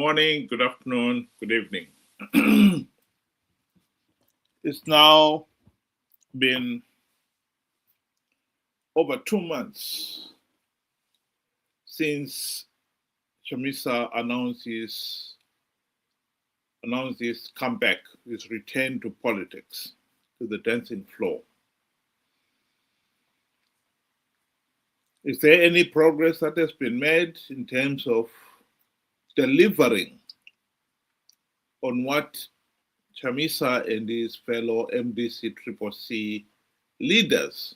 morning, good afternoon, good evening. It's now been over 2 months since Chamisa announced his comeback, his return to politics, to the dancing floor. Is there any progress that has been made in terms of delivering on what Chamisa and his fellow MDC-CCC leaders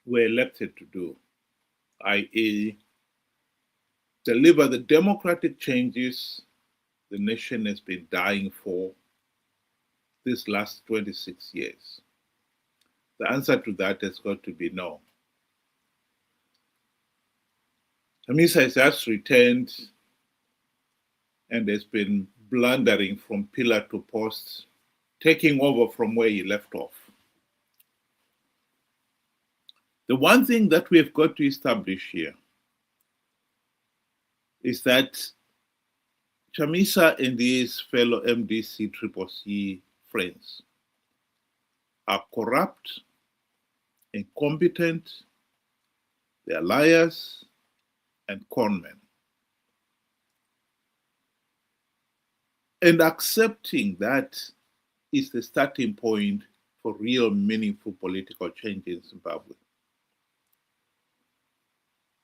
were elected to do, i.e., deliver the democratic changes the nation has been dying for these last 26 years? The answer to that has got to be no. Chamisa has just returned and has been blundering from pillar to post, taking over from where he left off. The one thing that we have got to establish here is that Chamisa and his fellow MDC-CCC friends are corrupt, incompetent, they are liars, and conmen. And accepting that is the starting point for real meaningful political change in Zimbabwe.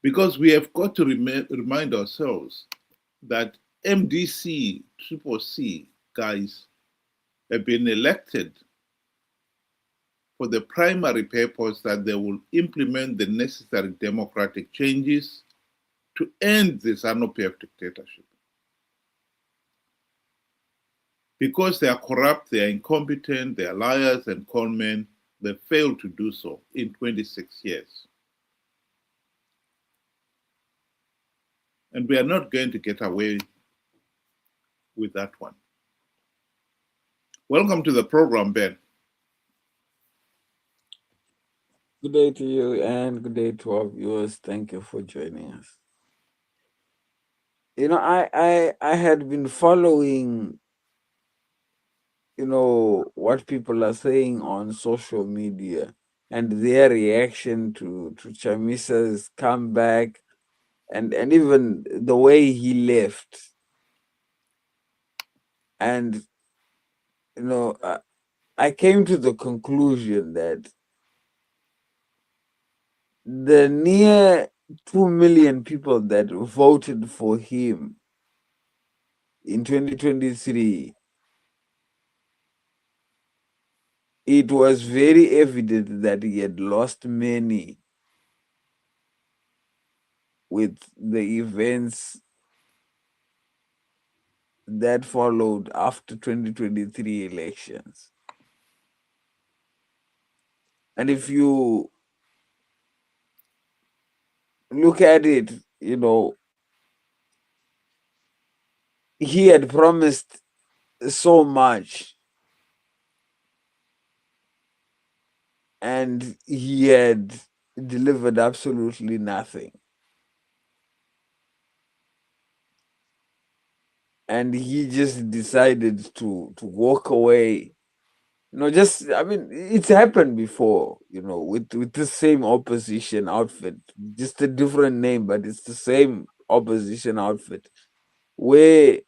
Because we have got to remind ourselves that MDC-CCC guys have been elected for the primary purpose that they will implement the necessary democratic changes to end the ZANU-PF dictatorship. Because they are corrupt, they are incompetent, they are liars and conmen, they failed to do so in 26 years. And we are not going to get away with that one. Welcome to the program, Ben. Good day to you and good day to our viewers. Thank you for joining us. You know, I had been following, what people are saying on social media and their reaction to Chamisa's comeback and even the way he left. And, I came to the conclusion that the near 2 million people that voted for him in 2023, it was very evident that he had lost many with the events that followed after 2023 elections. And if you look at it, he had promised so much and he had delivered absolutely nothing. And he just decided to walk away. It's happened before, with the same opposition outfit, just a different name, but it's the same opposition outfit, where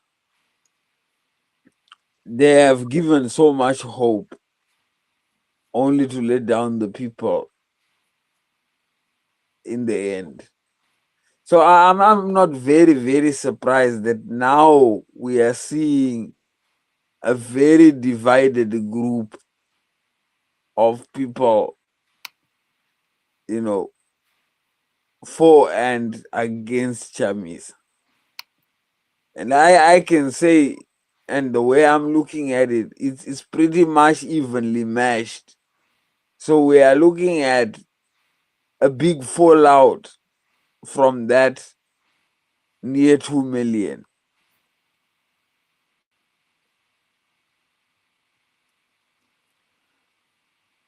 they have given so much hope only to let down the people in the end. So I'm not very, very surprised that now we are seeing a very divided group of people, for and against Chamisa. And I can say, and the way I'm looking at it, it's pretty much evenly matched. So we are looking at a big fallout from that near 2 million.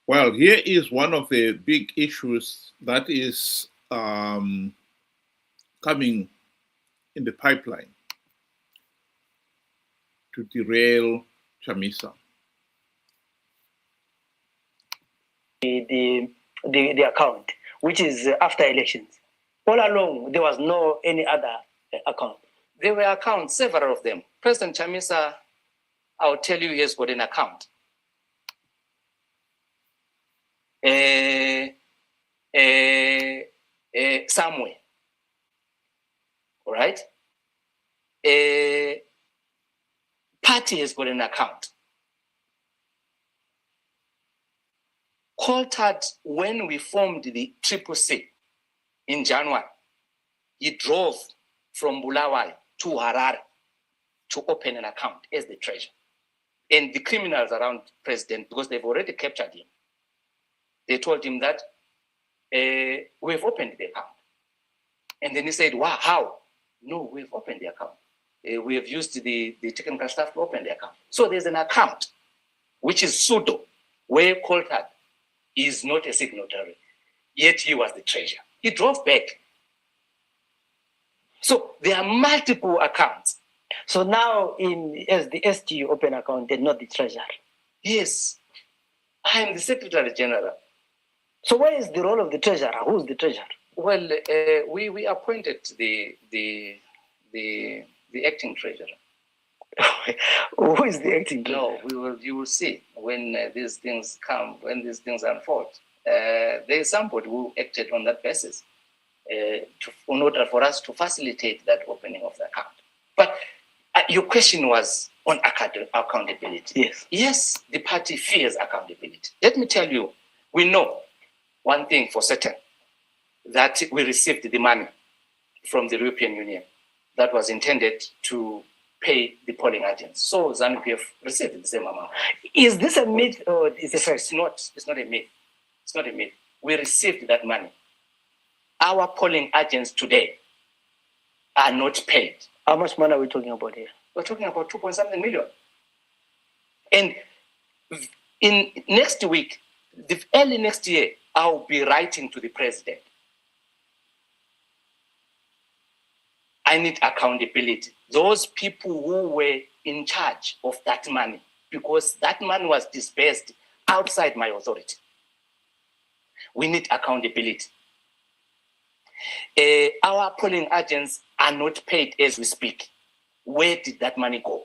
Well, here is one of the big issues that is coming in the pipeline. to derail Chamisa? The account, which is after elections. All along, there was no any other account. There were accounts, several of them. President Chamisa, I'll tell you, he has got an account. Somewhere. All right? A party has got an account. Coulthard, when we formed the Triple C in January, he drove from Bulawayo to Harare to open an account as the treasurer. And the criminals around President, because they've already captured him, they told him that we've opened the account. And then he said, wow, how? No, we've opened the account. We have used the technical staff to open the account. So there's an account, which is pseudo, where Coulthard is not a signatory, yet he was the treasurer. He drove back. So there are multiple accounts. So now, as the SG open account and not the treasurer. Yes, I am the Secretary General. So where is the role of the treasurer? Who's the treasurer? Well, we appointed the acting treasurer. Who is the acting treasurer? No, you will see when these things come, when these things unfold. There is somebody who acted on that basis in order for us to facilitate that opening of the account. But your question was on accountability. Yes. Yes, the party fears accountability. Let me tell you, we know one thing for certain, that we received the money from the European Union that was intended to pay the polling agents. So ZANU-PF received the same amount. Is this a myth or is it fact? It's not a myth. It's not a myth. We received that money. Our polling agents today are not paid. How much money are we talking about here? We're talking about 2.something million. And in next week, early next year, I'll be writing to the president. I need accountability. Those people who were in charge of that money, because that money was disbursed outside my authority. We need accountability. Our polling agents are not paid as we speak. Where did that money go?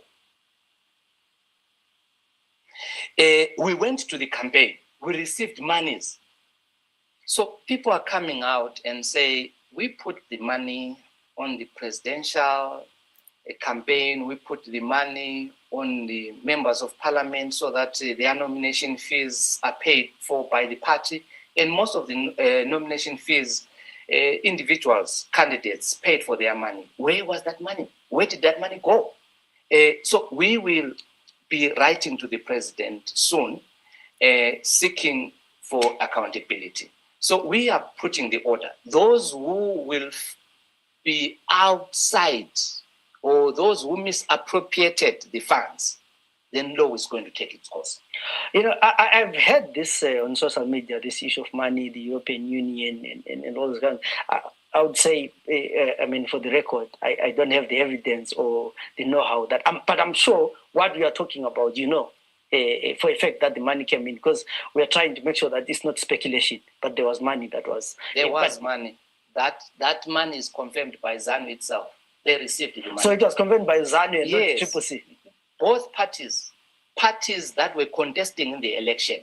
We went to the campaign. We received monies. So people are coming out and say, we put the money on the presidential campaign, we put the money on the members of parliament so that their nomination fees are paid for by the party. And most of the nomination fees, individuals, candidates paid for their money. Where was that money? Where did that money go? So we will be writing to the president soon, seeking for accountability. So we are putting the order. Those who will be outside or those who misappropriated the funds, then law is going to take its course. You know, I've heard this on social media, this issue of money, the European Union and all those kinds. I would say, I mean, for the record, I don't have the evidence or the know-how that, but I'm sure what we are talking about, you know, for a fact that the money came in, because we are trying to make sure that it's not speculation, but there was money that was. There was money. That money is confirmed by ZANU itself. They received the money. So it was confirmed by ZANU and yes. not Triple C. Both parties that were contesting in the election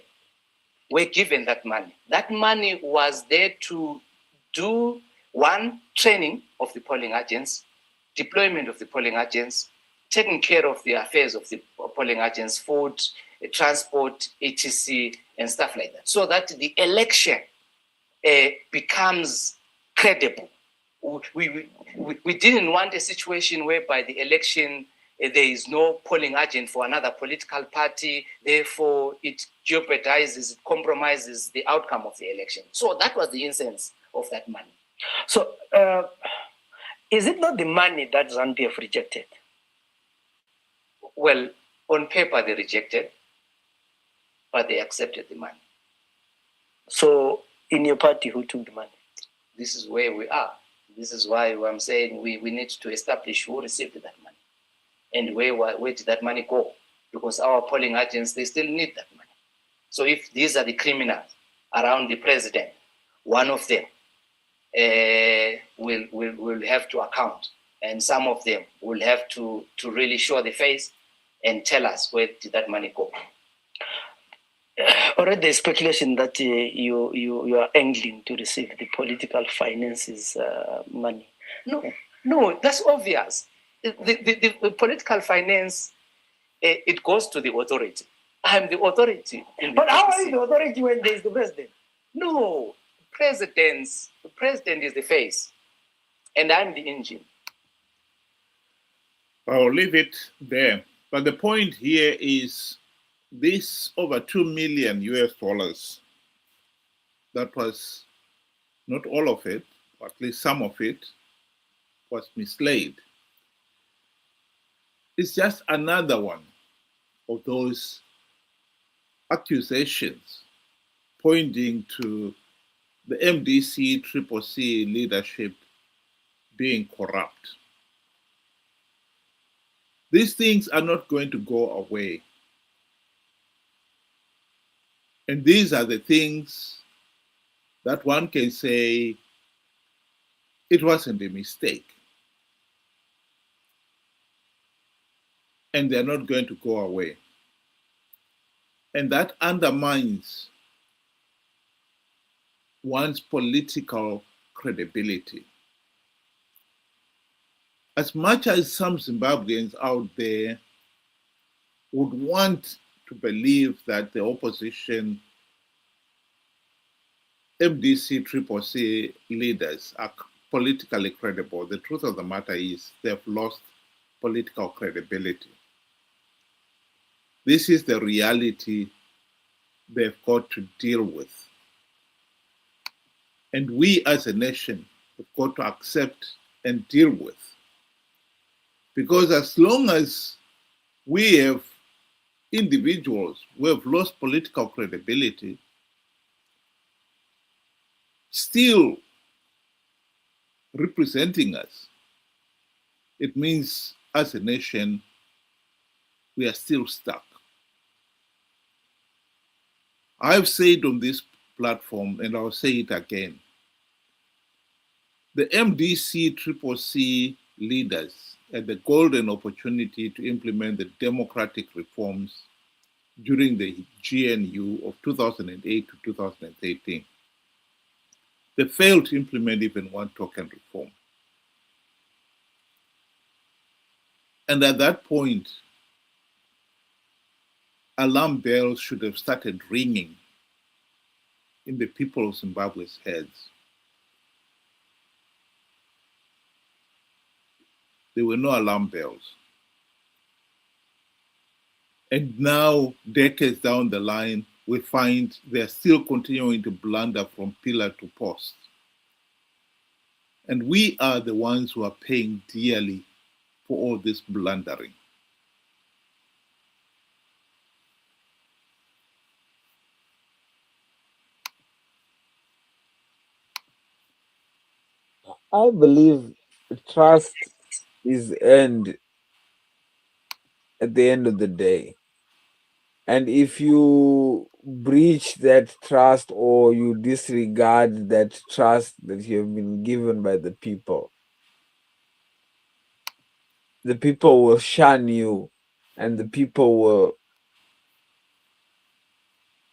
were given that money. That money was there to do one, training of the polling agents, deployment of the polling agents, taking care of the affairs of the polling agents, food, transport, etc., and stuff like that, so that the election becomes credible. We didn't want a situation whereby the election, there is no polling agent for another political party, therefore it jeopardizes, it compromises the outcome of the election. So that was the essence of that money. So is it not the money that ZANU-PF rejected? Well, on paper they rejected, but they accepted the money. So in your party, who took the money? This is where we are. This is why I'm saying we need to establish who received that money. And where did that money go? Because our polling agents, they still need that money. So if these are the criminals around the president, one of them will have to account, and some of them will have to really show the face and tell us where did that money go. Already there's speculation that you are angling to receive the political finances money. No, that's obvious. The political finance, it goes to the authority. I'm the authority. But how are you the authority when there is the president? No, the president is the face, and I'm the engine. I'll leave it there. But the point here is this over 2 million US dollars, that was not all of it, or at least some of it, was mislaid. It's just another one of those accusations pointing to the MDC CCC leadership being corrupt. These things are not going to go away. And these are the things that one can say it wasn't a mistake. And they're not going to go away. And that undermines one's political credibility. As much as some Zimbabweans out there would want to believe that the opposition MDC CCC leaders are politically credible, the truth of the matter is they've lost political credibility. This is the reality they've got to deal with. And we as a nation have got to accept and deal with. Because as long as we have individuals who have lost political credibility, still representing us, it means as a nation, we are still stuck. I've said on this platform, and I'll say it again, the MDC CCC leaders had the golden opportunity to implement the democratic reforms during the GNU of 2008 to 2013. They failed to implement even one token reform. And at that point, alarm bells should have started ringing in the people of Zimbabwe's heads. There were no alarm bells. And now, decades down the line, we find they're still continuing to blunder from pillar to post. And we are the ones who are paying dearly for all this blundering. I believe trust is earned at the end of the day. And if you breach that trust or you disregard that trust that you have been given by the people will shun you and the people will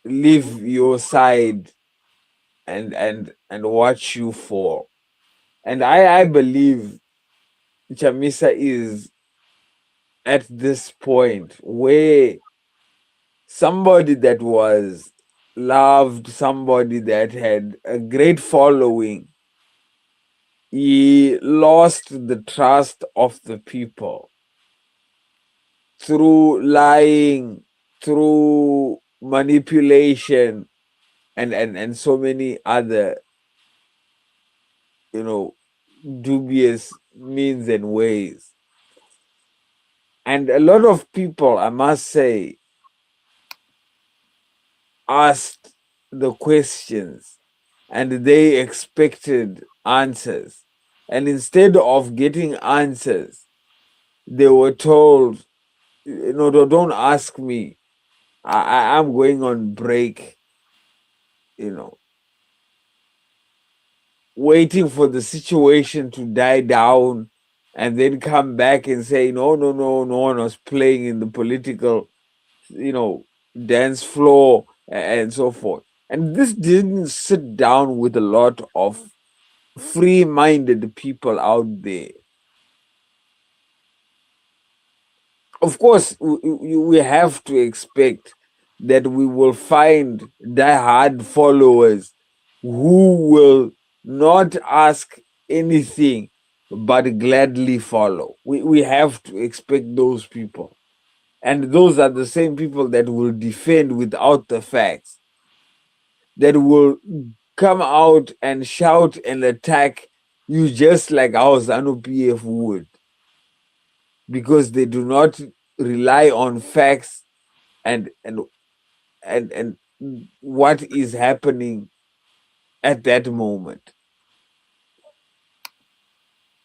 leave your side and watch you fall. And I believe Chamisa is at this point where somebody that was loved, somebody that had a great following, he lost the trust of the people through lying, through manipulation, and so many other, dubious means and ways. And a lot of people, I must say, asked the questions and they expected answers. And instead of getting answers, they were told, no, don't ask me. I'm going on break, waiting for the situation to die down and then come back and say, no one was playing in the political, dance floor and so forth. And this didn't sit down with a lot of free-minded people out there. Of course, we have to expect that we will find die-hard followers who will not ask anything but gladly follow. We have to expect those people. And those are the same people that will defend without the facts, that will come out and shout and attack you just like our ZANU PF would, because they do not rely on facts and what is happening at that moment.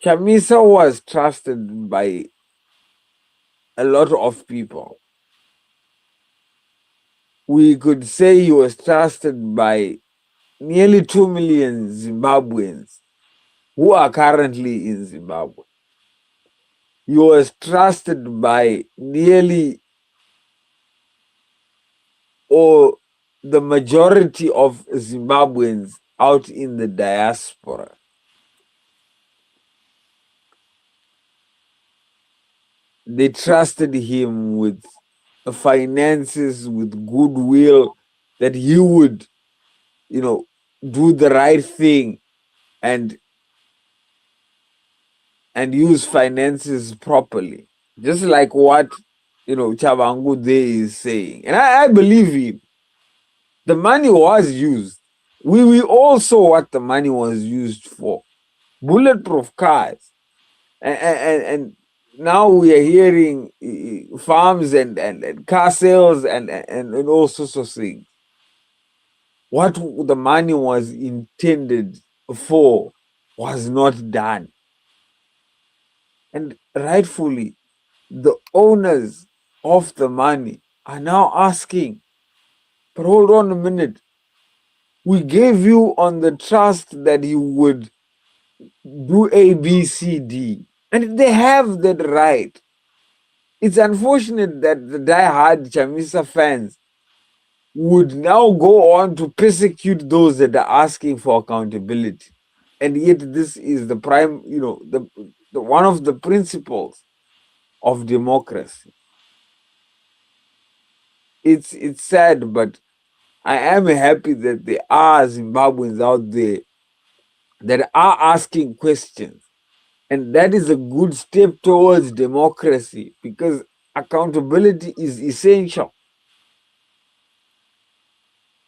Chamisa was trusted by a lot of people. We could say he was trusted by nearly 2 million Zimbabweans who are currently in Zimbabwe. He was trusted by nearly, or the majority of Zimbabweans out in the diaspora. They trusted him with finances, with goodwill, that he would, do the right thing and use finances properly. Just like what, Chabangu there is saying. And I believe him. The money was used. We all saw what the money was used for. Bulletproof cars. And now we are hearing farms and car sales and all sorts of things. What the money was intended for was not done. And rightfully, the owners of the money are now asking, but hold on a minute. We gave you on the trust that you would do A, B, C, D. And they have that right. It's unfortunate that the die-hard Chamisa fans would now go on to persecute those that are asking for accountability. And yet this is the prime, the one of the principles of democracy. It's sad, but I am happy that there are Zimbabweans out there that are asking questions. And that is a good step towards democracy, because accountability is essential.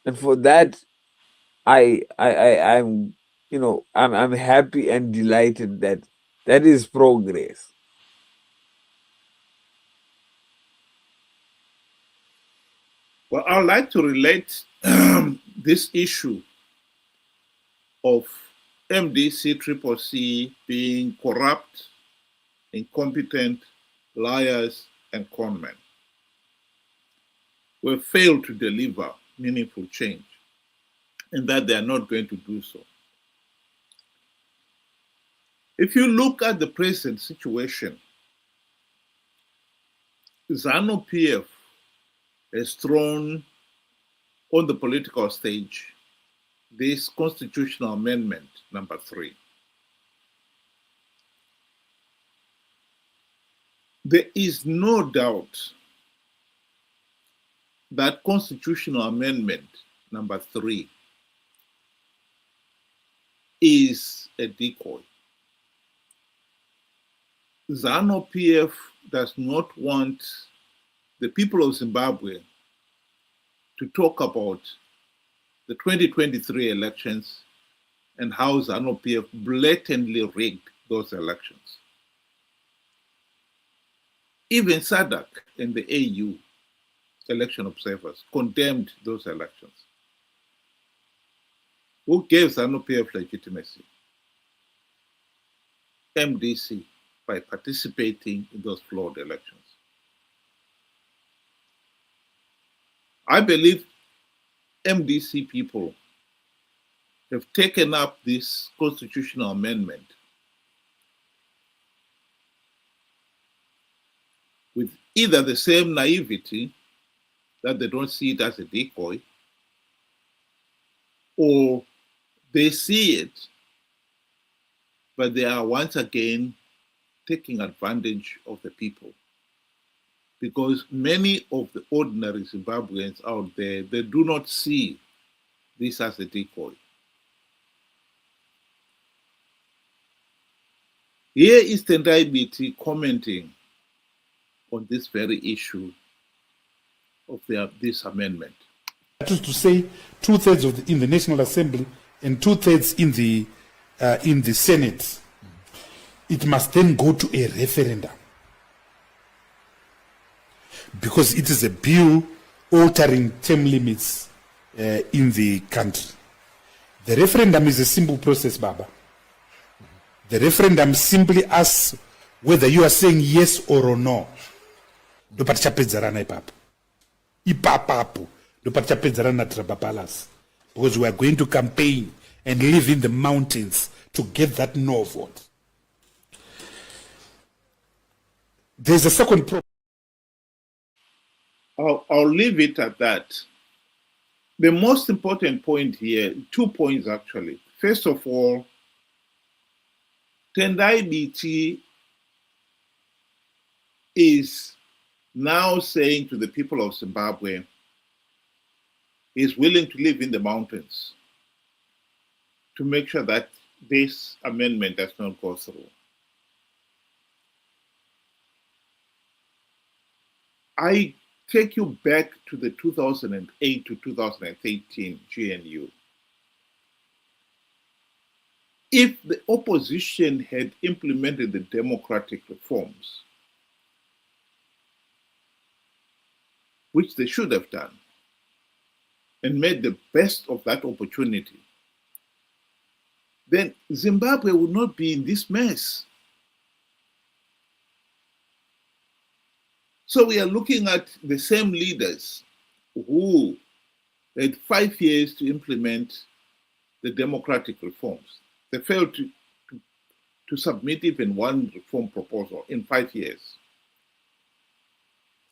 And for that, I'm I'm happy and delighted that that is progress. Well, I'd like to relate this issue of MDC Triple C being corrupt, incompetent, liars, and conmen, who have failed to deliver meaningful change, and that they are not going to do so. If you look at the present situation, ZANU PF has thrown on the political stage this constitutional amendment number 3. There is no doubt that constitutional amendment number 3 is a decoy. ZANU PF does not want the people of Zimbabwe to talk about the 2023 elections and how ZANU PF blatantly rigged those elections. Even SADC and the AU election observers condemned those elections. Who gave ZANU PF legitimacy? MDC. by participating in those flawed elections. I believe MDC people have taken up this constitutional amendment with either the same naivety that they don't see it as a decoy, or they see it, but they are once again taking advantage of the people. Because many of the ordinary Zimbabweans out there, they do not see this as a decoy. Here is Tendai Biti commenting on this very issue of this amendment. That is to say, 2/3 in the National Assembly and 2/3 in the Senate. It must then go to a referendum, because it is a bill altering term limits in the country. The referendum is a simple process, Baba. The referendum simply asks whether you are saying yes or no. Because we are going to campaign and live in the mountains to get that no vote. There's a second problem. I'll leave it at that. The most important point here, 2 points actually. First of all, Tendai Biti is now saying to the people of Zimbabwe, he's willing to live in the mountains to make sure that this amendment does not go through. I take you back to the 2008 to 2013 GNU. If the opposition had implemented the democratic reforms, which they should have done, and made the best of that opportunity, then Zimbabwe would not be in this mess. So we are looking at the same leaders who had 5 years to implement the democratic reforms. They failed to submit even one reform proposal in 5 years.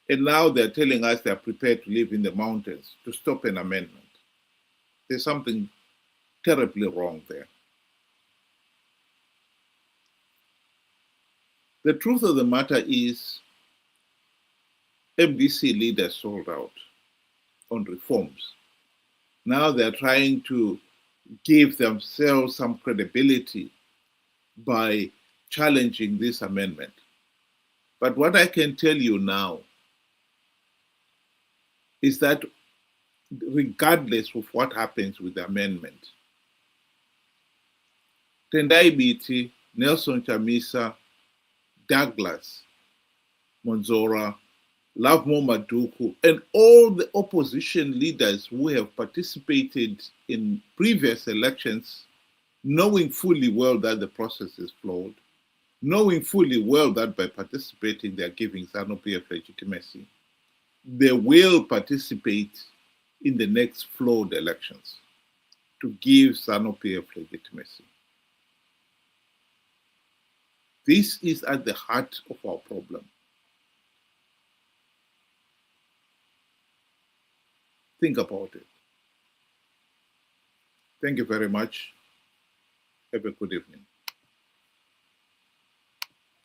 And now they're telling us they're prepared to live in the mountains to stop an amendment. There's something terribly wrong there. The truth of the matter is, MDC leaders sold out on reforms. Now they're trying to give themselves some credibility by challenging this amendment. But what I can tell you now is that regardless of what happens with the amendment, Tendai Biti, Nelson Chamisa, Douglas Monzora, Lovemo Maduku, and all the opposition leaders who have participated in previous elections, knowing fully well that the process is flawed, knowing fully well that by participating they are giving ZANU-PF legitimacy, they will participate in the next flawed elections to give ZANU-PF legitimacy. This is at the heart of our problem. Think about it. Thank you very much. Have a good evening.